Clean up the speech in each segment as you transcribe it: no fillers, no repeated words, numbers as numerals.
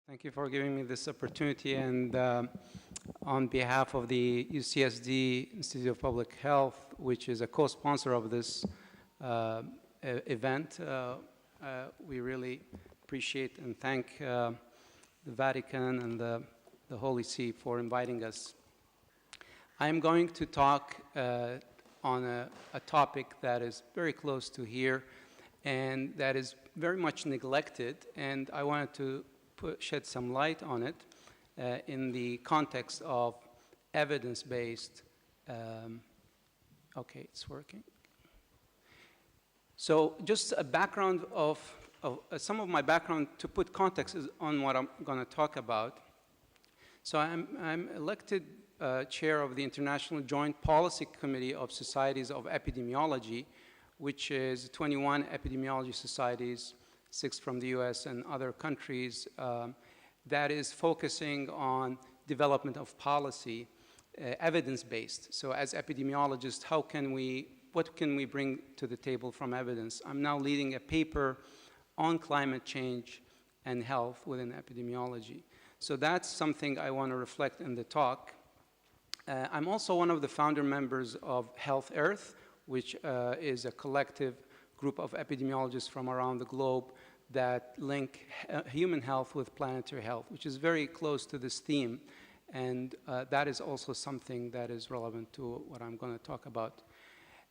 Thank you for giving me this opportunity, and on behalf of the UCSD Institute of Public Health, which is a co-sponsor of this event, we really appreciate and thank the Vatican and the Holy See for inviting us. I'm going to talk on a topic that is very close to here and that is very much neglected, and I wanted to shed some light on it in the context of evidence-based, okay, it's working. So just a background of some of my background to put context on what I'm going to talk about. So I'm elected chair of the International Joint Policy Committee of Societies of Epidemiology, which is 21 epidemiology societies, 6 from the US and other countries, that is focusing on development of policy, evidence-based. So as epidemiologists, what can we bring to the table from evidence? I'm now leading a paper on climate change and health within epidemiology. So that's something I want to reflect in the talk. I'm also one of the founder members of Health Earth, which is a collective group of epidemiologists from around the globe that link human health with planetary health, which is very close to this theme. And that is also something that is relevant to what I'm going to talk about.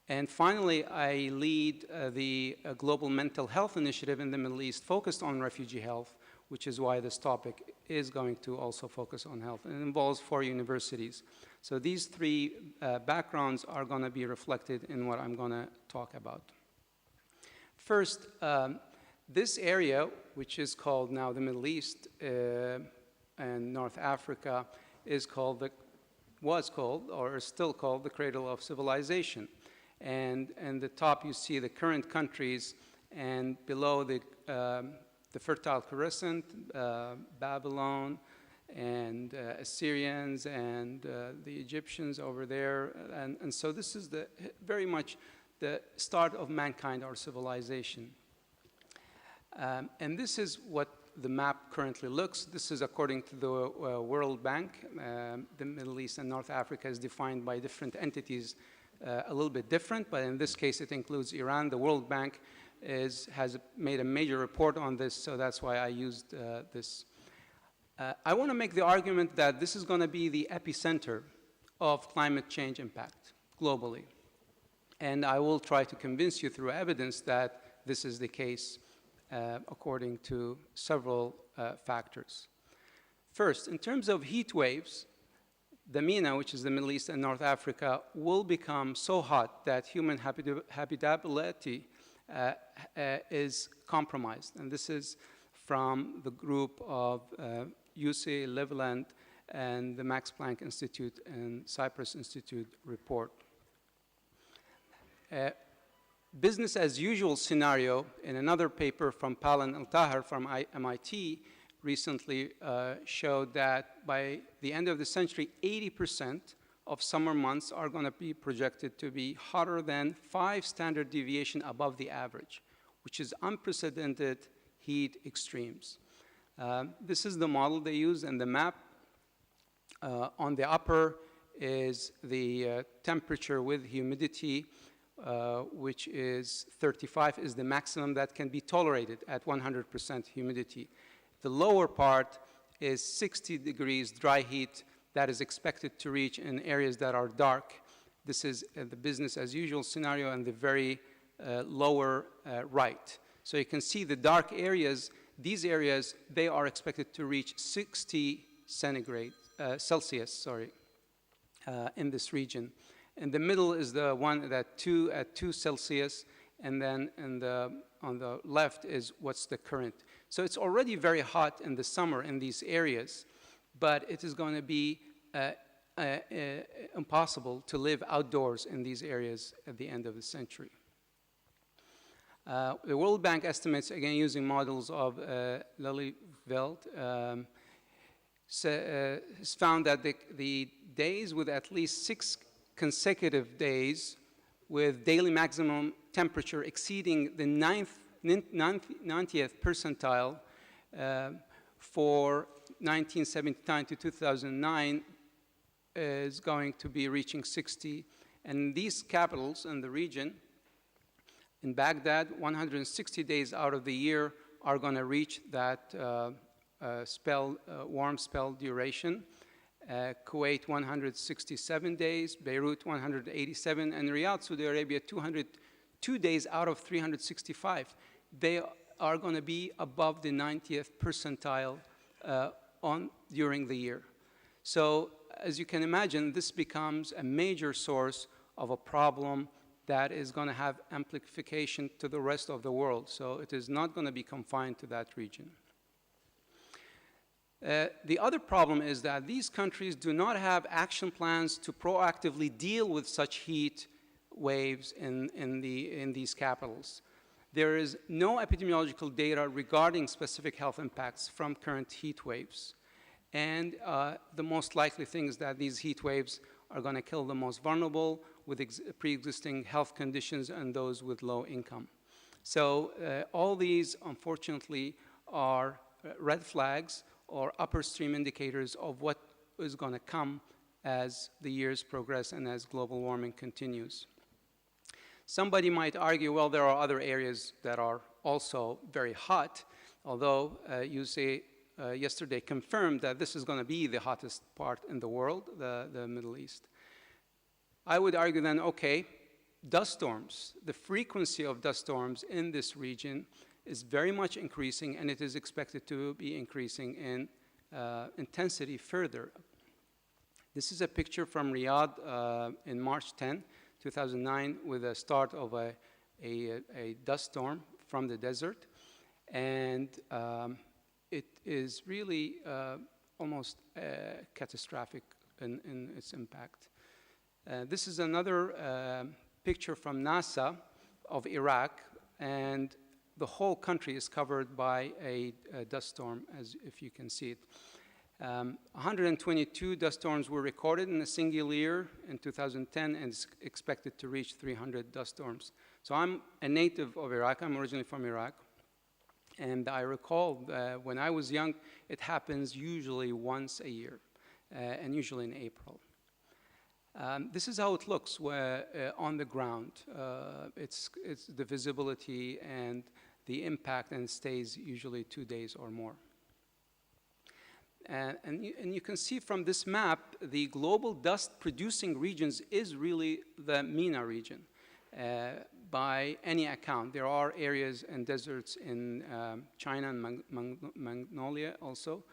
And finally, I lead the Global Mental Health Initiative in the Middle East focused on refugee health, which is why this topic is going to also focus on health. And it involves 4 universities. So these 3 backgrounds are going to be reflected in what I'm going to talk about. First, this area, which is called now the Middle East and North Africa, was called, or is still called, the Cradle of Civilization. And in the top, you see the current countries, and below the Fertile Crescent, Babylon, and Assyrians, and the Egyptians over there. And so this is very much the start of mankind, our civilization. And this is what the map currently looks. This is according to the World Bank. The Middle East and North Africa is defined by different entities, a little bit different, but in this case it includes Iran. The World Bank has made a major report on this, so that's why I used this. I want to make the argument that this is going to be the epicenter of climate change impact globally. And I will try to convince you through evidence that this is the case according to several factors. First, in terms of heat waves, the MENA, which is the Middle East and North Africa, will become so hot that human habitability is compromised. And this is from the group of UC Leveland and the Max Planck Institute and Cyprus Institute report. Business as usual scenario in another paper from Palin Al-Tahar from MIT recently showed that by the end of the century, 80% of summer months are going to be projected to be hotter than 5 standard deviation above the average, which is unprecedented heat extremes. This is the model they use, and the map on the upper is the temperature with humidity, which is 35 is the maximum that can be tolerated at 100% humidity. The lower part is 60 degrees dry heat that is expected to reach in areas that are dark. This is the business as usual scenario and the very lower right. So you can see the dark areas, these areas, they are expected to reach 60 Celsius in this region. In the middle is the one at 2 Celsius, and then on the left is what's the current. So it's already very hot in the summer in these areas, but it is going to be impossible to live outdoors in these areas at the end of the century. The World Bank estimates, again using models of Lelyveld, has found that the days with at least 6 consecutive days with daily maximum temperature exceeding the 90th percentile for 1979 to 2009 is going to be reaching 60. And these capitals in the region, in Baghdad, 160 days out of the year are going to reach that warm spell duration. Kuwait, 167 days, Beirut, 187, and Riyadh, Saudi Arabia, 202 days out of 365. They are going to be above the 90th percentile during the year. So as you can imagine, this becomes a major source of a problem that is going to have amplification to the rest of the world. So it is not going to be confined to that region. The other problem is that these countries do not have action plans to proactively deal with such heat waves in these capitals. There is no epidemiological data regarding specific health impacts from current heat waves. And the most likely thing is that these heat waves are going to kill the most vulnerable with pre-existing health conditions and those with low income. So all these, unfortunately, are red flags or upper stream indicators of what is going to come as the years progress and as global warming continues. Somebody might argue, well, there are other areas that are also very hot, although you say yesterday confirmed that this is going to be the hottest part in the world, the Middle East. I would argue then, okay, dust storms, the frequency of dust storms in this region is very much increasing, and it is expected to be increasing in intensity further. This is a picture from Riyadh in March 10, 2009, with the start of a dust storm from the desert. And it is really almost catastrophic in its impact. This is another picture from NASA of Iraq, and the whole country is covered by a dust storm, as if you can see it. 122 dust storms were recorded in a single year in 2010, and it's expected to reach 300 dust storms. So I'm a native of Iraq. I'm originally from Iraq. And I recall when I was young, it happens usually once a year, and usually in April. This is how it looks on the ground. It's the visibility and the impact, and it stays usually 2 days or more. And you can see from this map, the global dust-producing regions is really the MENA region. By any account, there are areas and deserts in China and Mongolia also,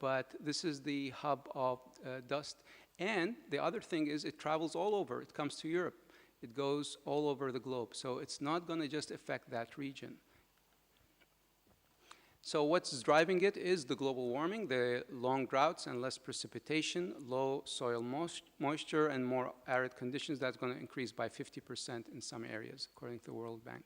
but this is the hub of dust. And the other thing is it travels all over. It comes to Europe. It goes all over the globe. So it's not going to just affect that region. So what's driving it is the global warming, the long droughts and less precipitation, low soil moisture, and more arid conditions. That's going to increase by 50% in some areas, according to the World Bank.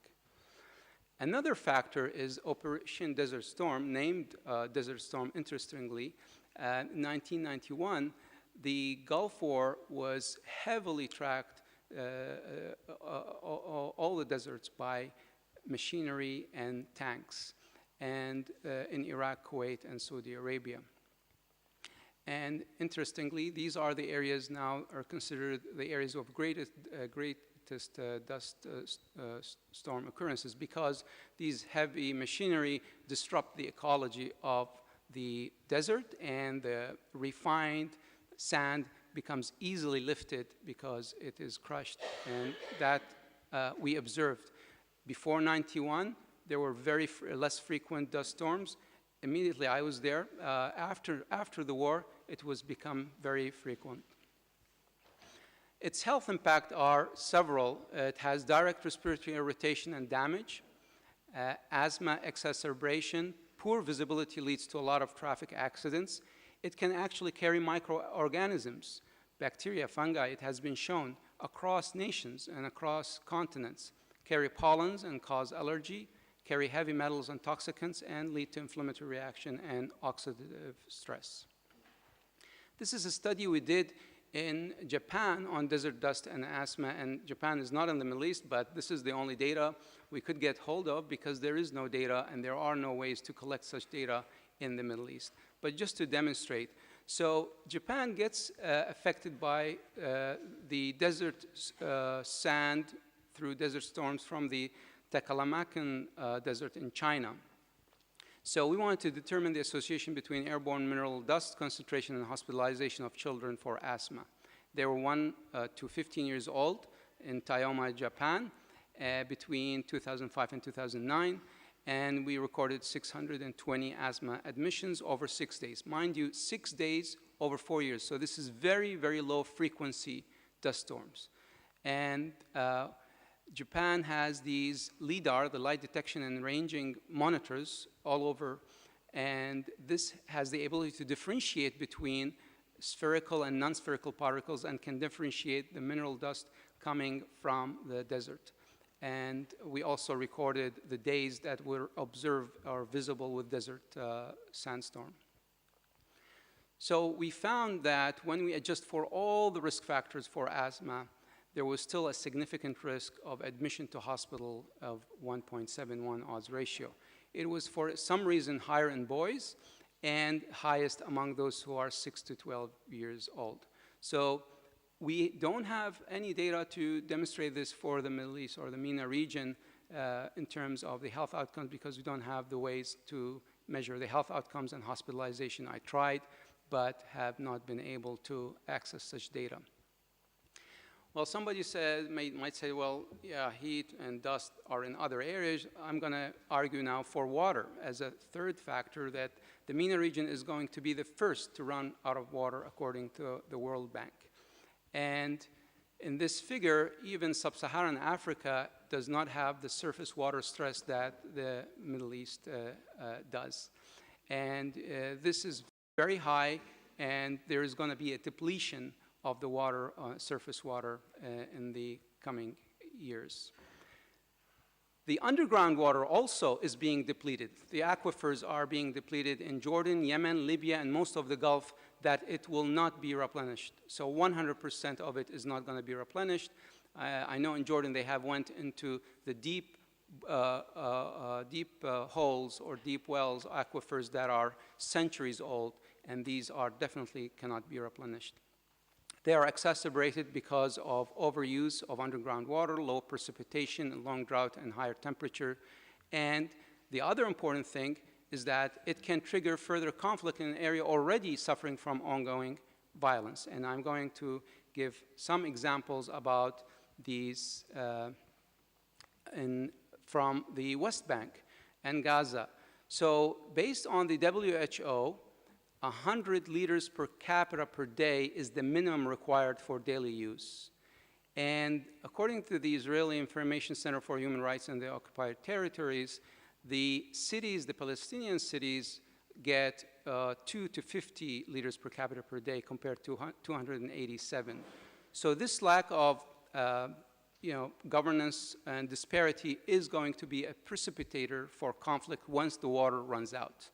Another factor is Operation Desert Storm, named Desert Storm, interestingly. In 1991, the Gulf War was heavily tracked, all the deserts, by machinery and tanks, and in Iraq, Kuwait, and Saudi Arabia. And interestingly, these are the areas now are considered the areas of greatest dust storm occurrences, because these heavy machinery disrupt the ecology of the desert, and the refined sand becomes easily lifted because it is crushed, and that we observed. Before 91, there were very less frequent dust storms. Immediately I was there. After the war, it was become very frequent. Its health impact are several. It has direct respiratory irritation and damage, asthma exacerbation, poor visibility leads to a lot of traffic accidents. It can actually carry microorganisms, bacteria, fungi, it has been shown, across nations and across continents, carry pollens and cause allergy, carry heavy metals and toxicants, and lead to inflammatory reaction and oxidative stress. This is a study we did in Japan on desert dust and asthma, and Japan is not in the Middle East, but this is the only data we could get hold of, because there is no data and there are no ways to collect such data in the Middle East. But just to demonstrate, so Japan gets affected by the desert sand through desert storms from the Taklamakan desert in China. So we wanted to determine the association between airborne mineral dust concentration and hospitalization of children for asthma. They were 1 to 15 years old in Tayama, Japan, between 2005 and 2009, and we recorded 620 asthma admissions over 6 days. Mind you, 6 days over 4 years, so this is very, very low frequency dust storms. And Japan has these LIDAR, the light detection and ranging monitors all over, and this has the ability to differentiate between spherical and non-spherical particles and can differentiate the mineral dust coming from the desert. And we also recorded the days that were observed or visible with desert sandstorm. So we found that when we adjust for all the risk factors for asthma, there was still a significant risk of admission to hospital of 1.71 odds ratio. It was for some reason higher in boys and highest among those who are 6 to 12 years old. So we don't have any data to demonstrate this for the Middle East or the MENA region in terms of the health outcomes because we don't have the ways to measure the health outcomes and hospitalization. I tried, but have not been able to access such data. Well, somebody might say, well, yeah, heat and dust are in other areas. I'm going to argue now for water as a third factor that the MENA region is going to be the first to run out of water according to the World Bank. And in this figure, even sub-Saharan Africa does not have the surface water stress that the Middle East does. And this is very high, and there is going to be a depletion of the water, surface water, in the coming years. The underground water also is being depleted. The aquifers are being depleted in Jordan, Yemen, Libya, and most of the Gulf, that it will not be replenished. So 100% of it is not going to be replenished. I know in Jordan they have went into the deep holes or deep wells, aquifers that are centuries old, and these are definitely cannot be replenished. They are exacerbated because of overuse of underground water, low precipitation, long drought, and higher temperature. And the other important thing is that it can trigger further conflict in an area already suffering from ongoing violence. And I'm going to give some examples about these from the West Bank and Gaza. So based on the WHO, 100 liters per capita per day is the minimum required for daily use. And according to the Israeli Information Center for Human Rights in the occupied territories, the cities, the Palestinian cities, get 2 to 50 liters per capita per day compared to 287. So this lack of governance and disparity is going to be a precipitator for conflict once the water runs out.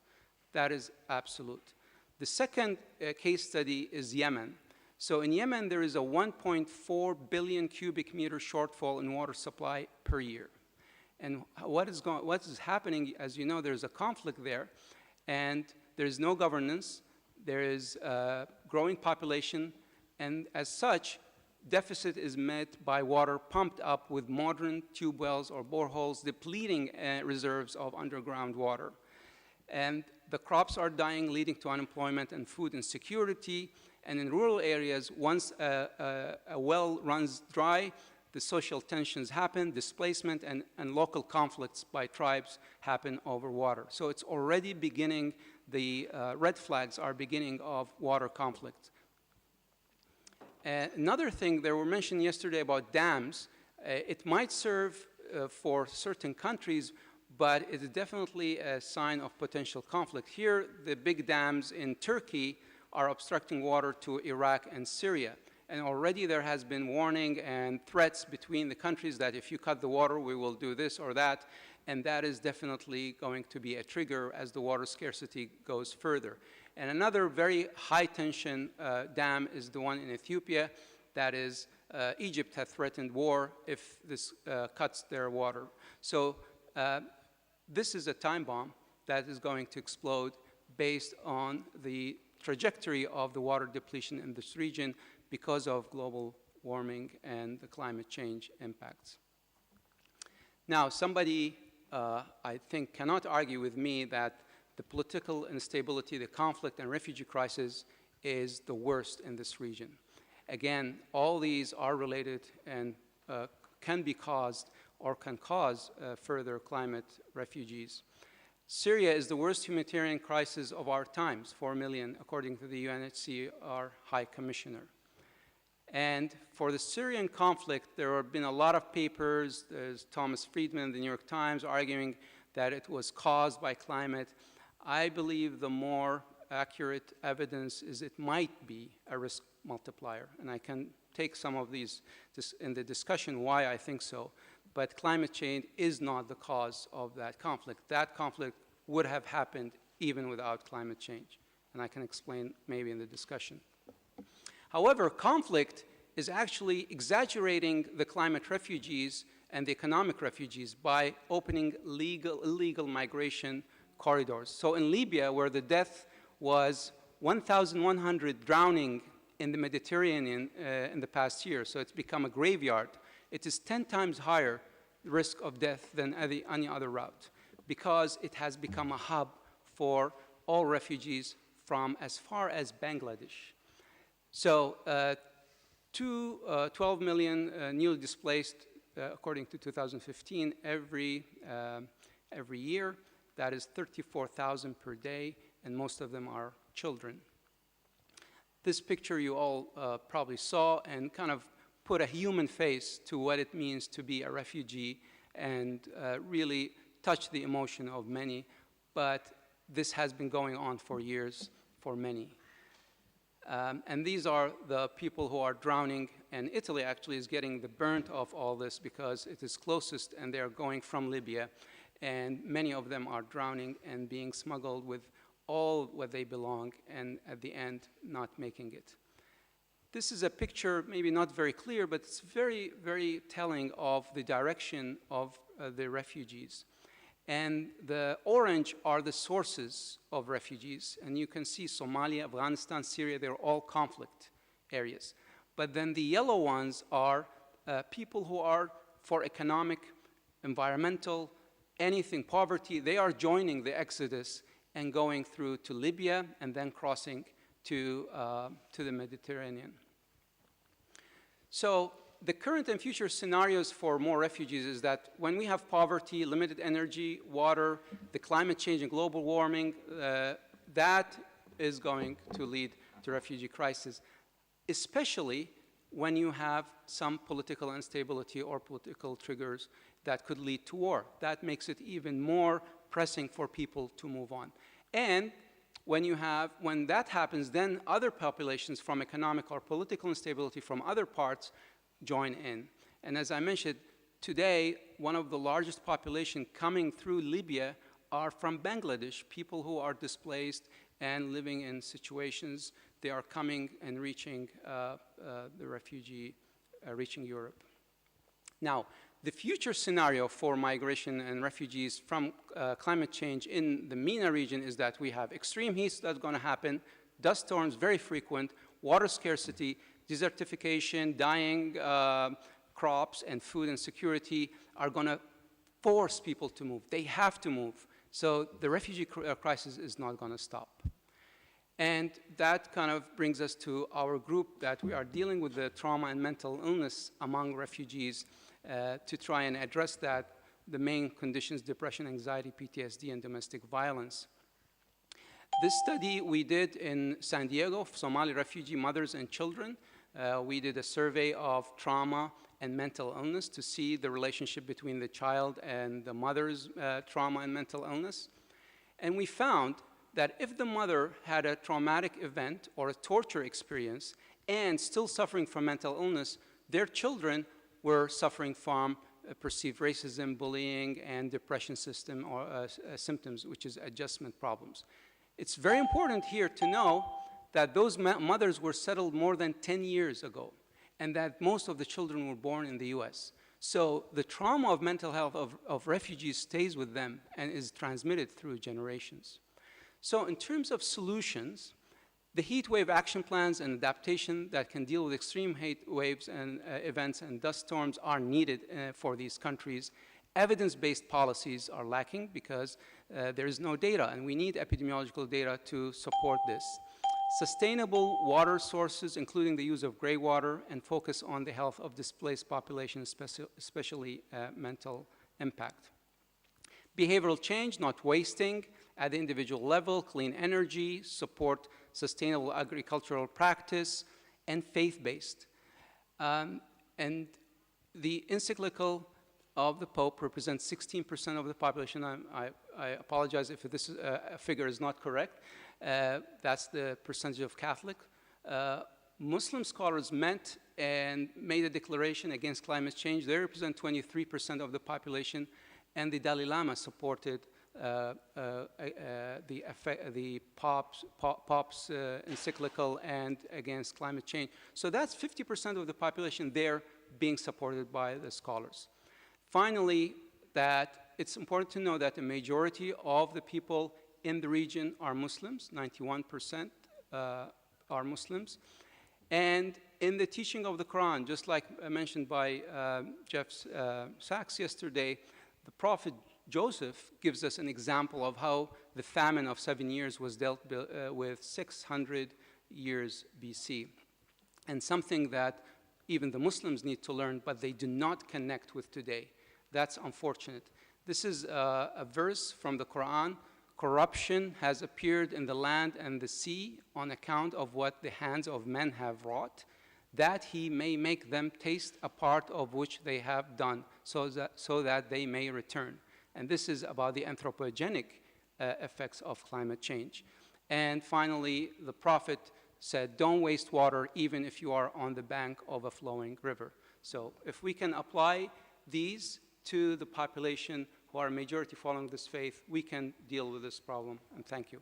That is absolute. The second case study is Yemen. So in Yemen, there is a 1.4 billion cubic meter shortfall in water supply per year. And what is happening, as you know, there's a conflict there, and there's no governance, there is a growing population, and as such, deficit is met by water pumped up with modern tube wells or boreholes, depleting reserves of underground water. And the crops are dying, leading to unemployment and food insecurity. And in rural areas, once a well runs dry, the social tensions happen, displacement, and local conflicts by tribes happen over water. So it's already beginning, the red flags are beginning of water conflict. Another thing that were mentioned yesterday about dams, it might serve for certain countries, but it's definitely a sign of potential conflict. Here, the big dams in Turkey are obstructing water to Iraq and Syria. And already there has been warning and threats between the countries that if you cut the water, we will do this or that. And that is definitely going to be a trigger as the water scarcity goes further. And another very high tension dam is the one in Ethiopia. That is, Egypt has threatened war if this cuts their water. So this is a time bomb that is going to explode based on the trajectory of the water depletion in this region because of global warming and the climate change impacts. Now, somebody, I think, cannot argue with me that the political instability, the conflict and refugee crisis is the worst in this region. Again, all these are related and can be caused or can cause further climate refugees. Syria is the worst humanitarian crisis of our times, 4 million, according to the UNHCR High Commissioner. And for the Syrian conflict, there have been a lot of papers. There's Thomas Friedman in the New York Times arguing that it was caused by climate. I believe the more accurate evidence is it might be a risk multiplier. And I can take some of these in the discussion why I think so. But climate change is not the cause of that conflict. That conflict would have happened even without climate change. And I can explain maybe in the discussion. However, conflict is actually exaggerating the climate refugees and the economic refugees by opening illegal migration corridors. So in Libya, where the death was 1,100 drowning in the Mediterranean in the past year, so it's become a graveyard, it is 10 times higher risk of death than any other route because it has become a hub for all refugees from as far as Bangladesh. So 12 million newly displaced, according to 2015, every year. That is 34,000 per day, and most of them are children. This picture you all probably saw and kind of put a human face to what it means to be a refugee and really touch the emotion of many. But this has been going on for years for many. And these are the people who are drowning, and Italy actually is getting the brunt of all this because it is closest and they're going from Libya, and many of them are drowning and being smuggled with all what they belong, and at the end, not making it. This is a picture, maybe not very clear, but it's very, very telling of the direction of the refugees. And the orange are the sources of refugees. And you can see Somalia, Afghanistan, Syria, they're all conflict areas. But then the yellow ones are people who are for economic, environmental, anything, poverty. They are joining the exodus and going through to Libya and then crossing to the Mediterranean. So the current and future scenarios for more refugees is that when we have poverty, limited energy, water, the climate change and global warming, that is going to lead to refugee crisis, especially when you have some political instability or political triggers that could lead to war. That makes it even more pressing for people to move on. And when that happens, then other populations from economic or political instability from other parts join in. And as I mentioned, today, one of the largest population coming through Libya are from Bangladesh, people who are displaced and living in situations. They are coming and reaching the refugee, reaching Europe. Now, the future scenario for migration and refugees from climate change in the MENA region is that we have extreme heat that's going to happen, dust storms very frequent, water scarcity, desertification, dying crops, and food insecurity are going to force people to move. They have to move. So the refugee crisis is not going to stop. And that kind of brings us to our group that we are dealing with the trauma and mental illness among refugees to try and address that, the main conditions, depression, anxiety, PTSD, and domestic violence. This study we did in San Diego, Somali refugee mothers and children. We did a survey of trauma and mental illness to see the relationship between the child and the mother's trauma and mental illness. And we found that if the mother had a traumatic event or a torture experience and still suffering from mental illness, their children were suffering from perceived racism, bullying, and depression symptoms, which is adjustment problems. It's very important here to know that those mothers were settled more than 10 years ago, and that most of the children were born in the US. So the trauma of mental health of refugees stays with them and is transmitted through generations. So in terms of solutions, the heat wave action plans and adaptation that can deal with extreme heat waves and events and dust storms are needed for these countries. Evidence-based policies are lacking because there is no data, and we need epidemiological data to support this. Sustainable water sources, including the use of gray water, and focus on the health of displaced populations, especially mental impact. Behavioral change, not wasting, at the individual level, clean energy, support sustainable agricultural practice, and faith-based. And the encyclical of the Pope represents 16% of the population. I apologize if this figure is not correct. That's the percentage of Catholic. Muslim scholars met and made a declaration against climate change. They represent 23% of the population, and the Dalai Lama supported the Pope's encyclical and against climate change. So that's 50% of the population there being supported by the scholars. Finally, that it's important to know that the majority of the people in the region are Muslims, 91% are Muslims. And in the teaching of the Quran, just like mentioned by Jeff Sachs yesterday, the Prophet Joseph gives us an example of how the famine of 7 years was dealt with 600 years BC. And something that even the Muslims need to learn, but they do not connect with today. That's unfortunate. This is a verse from the Quran. Corruption has appeared in the land and the sea on account of what the hands of men have wrought, that he may make them taste a part of which they have done, so that they may return. And this is about the anthropogenic effects of climate change. And finally, the Prophet said, don't waste water even if you are on the bank of a flowing river. So if we can apply these to the population who are a majority following this faith, we can deal with this problem. And thank you.